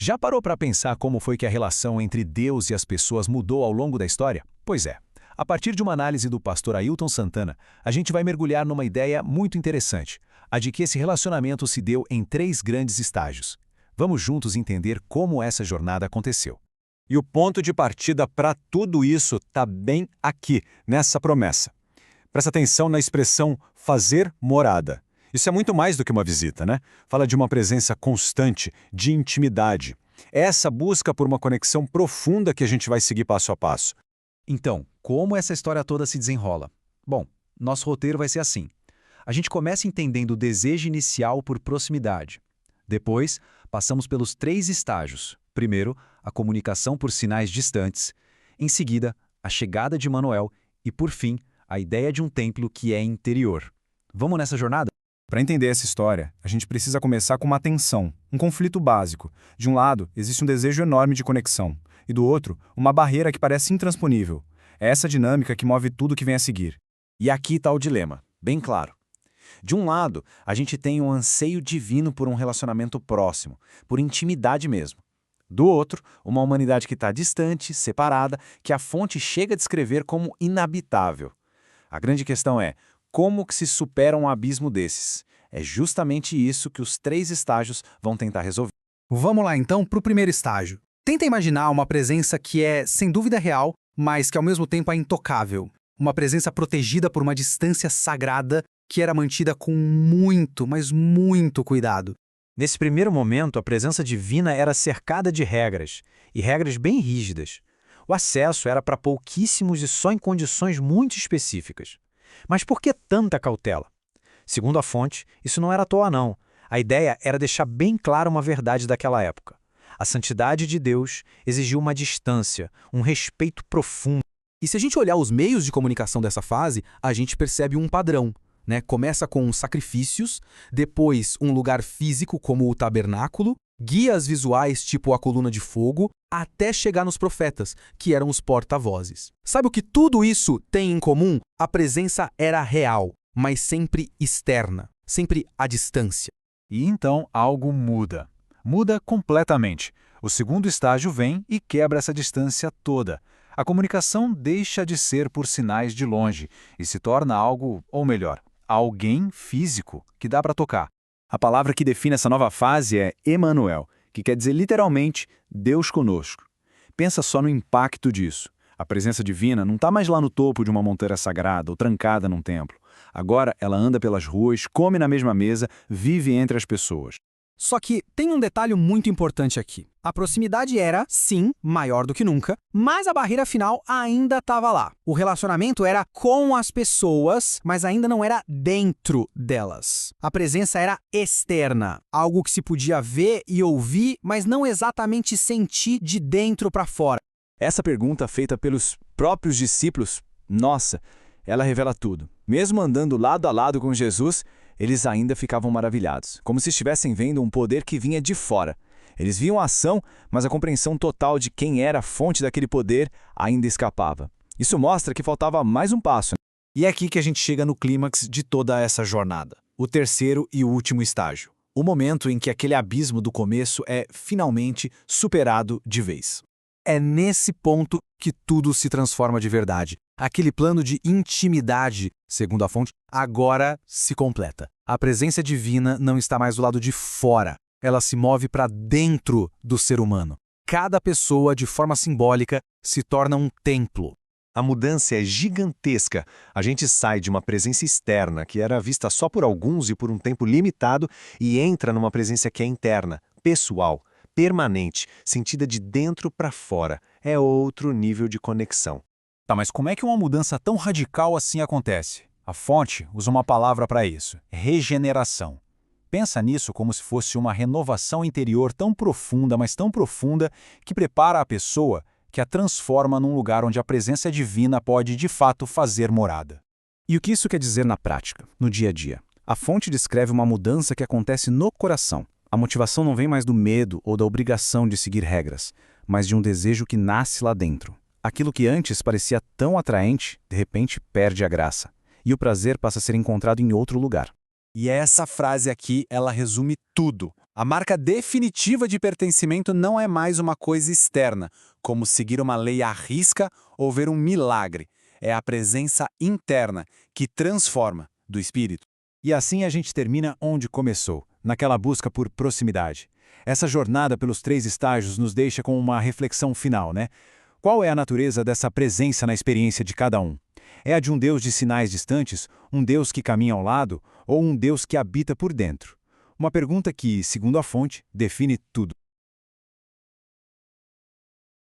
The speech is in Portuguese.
Já parou para pensar como foi que a relação entre Deus e as pessoas mudou ao longo da história? Pois é. A partir de uma análise do pastor Ailton Santana, a gente vai mergulhar numa ideia muito interessante, a de que esse relacionamento se deu em 3 grandes estágios. Vamos juntos entender como essa jornada aconteceu. E o ponto de partida para tudo isso está bem aqui, nessa promessa. Presta atenção na expressão fazer morada. Isso é muito mais do que uma visita, né? Fala de uma presença constante, de intimidade. É essa busca por uma conexão profunda que a gente vai seguir passo a passo. Então, como essa história toda se desenrola? Bom, nosso roteiro vai ser assim. A gente começa entendendo o desejo inicial por proximidade. Depois, passamos pelos 3 estágios. Primeiro, a comunicação por sinais distantes. Em seguida, a chegada de Manuel. E, por fim, a ideia de um templo que é interior. Vamos nessa jornada? Para entender essa história, a gente precisa começar com uma tensão, um conflito básico. De um lado, existe um desejo enorme de conexão, e do outro, uma barreira que parece intransponível. É essa dinâmica que move tudo que vem a seguir. E aqui está o dilema, bem claro. De um lado, a gente tem um anseio divino por um relacionamento próximo, por intimidade mesmo. Do outro, uma humanidade que está distante, separada, que a fonte chega a descrever como inabitável. A grande questão é, como que se supera um abismo desses? É justamente isso que os 3 estágios vão tentar resolver. Vamos lá então para o primeiro estágio. Tenta imaginar uma presença que é, sem dúvida, real, mas que ao mesmo tempo é intocável. Uma presença protegida por uma distância sagrada que era mantida com muito, mas muito cuidado. Nesse primeiro momento, a presença divina era cercada de regras, e regras bem rígidas. O acesso era para pouquíssimos e só em condições muito específicas. Mas por que tanta cautela? Segundo a fonte, isso não era à toa não. A ideia era deixar bem clara uma verdade daquela época. A santidade de Deus exigiu uma distância, um respeito profundo. E se a gente olhar os meios de comunicação dessa fase, a gente percebe um padrão. Começa com sacrifícios, depois um lugar físico como o tabernáculo, guias visuais tipo a coluna de fogo, até chegar nos profetas, que eram os porta-vozes. Sabe o que tudo isso tem em comum? A presença era real, mas sempre externa, sempre à distância. E então algo muda. Muda completamente. O segundo estágio vem e quebra essa distância toda. A comunicação deixa de ser por sinais de longe e se torna algo, ou melhor, alguém físico que dá para tocar. A palavra que define essa nova fase é Emanuel, que quer dizer literalmente Deus conosco. Pensa só no impacto disso. A presença divina não está mais lá no topo de uma montanha sagrada ou trancada num templo. Agora ela anda pelas ruas, come na mesma mesa, vive entre as pessoas. Só que tem um detalhe muito importante aqui. A proximidade era, sim, maior do que nunca, mas a barreira final ainda estava lá. O relacionamento era com as pessoas, mas ainda não era dentro delas. A presença era externa, algo que se podia ver e ouvir, mas não exatamente sentir de dentro para fora. Essa pergunta feita pelos próprios discípulos, nossa, ela revela tudo. Mesmo andando lado a lado com Jesus, eles ainda ficavam maravilhados, como se estivessem vendo um poder que vinha de fora. Eles viam a ação, mas a compreensão total de quem era a fonte daquele poder ainda escapava. Isso mostra que faltava mais um passo. E é aqui que a gente chega no clímax de toda essa jornada. O terceiro e último estágio. O momento em que aquele abismo do começo é finalmente superado de vez. É nesse ponto que tudo se transforma de verdade. Aquele plano de intimidade, segundo a fonte, agora se completa. A presença divina não está mais do lado de fora. Ela se move para dentro do ser humano. Cada pessoa, de forma simbólica, se torna um templo. A mudança é gigantesca. A gente sai de uma presença externa, que era vista só por alguns e por um tempo limitado, e entra numa presença que é interna, pessoal, permanente, sentida de dentro para fora. É outro nível de conexão. Tá, mas como é que uma mudança tão radical assim acontece? A fonte usa uma palavra para isso: regeneração. Pensa nisso como se fosse uma renovação interior tão profunda, mas tão profunda, que prepara a pessoa, que a transforma num lugar onde a presença divina pode, de fato, fazer morada. E o que isso quer dizer na prática, no dia a dia? A fonte descreve uma mudança que acontece no coração. A motivação não vem mais do medo ou da obrigação de seguir regras, mas de um desejo que nasce lá dentro. Aquilo que antes parecia tão atraente, de repente perde a graça. E o prazer passa a ser encontrado em outro lugar. E essa frase aqui, ela resume tudo. A marca definitiva de pertencimento não é mais uma coisa externa, como seguir uma lei à risca ou ver um milagre. É a presença interna, que transforma, do espírito. E assim a gente termina onde começou, naquela busca por proximidade. Essa jornada pelos 3 estágios nos deixa com uma reflexão final, né? Qual é a natureza dessa presença na experiência de cada um? É a de um Deus de sinais distantes, um Deus que caminha ao lado, ou um Deus que habita por dentro? Uma pergunta que, segundo a fonte, define tudo.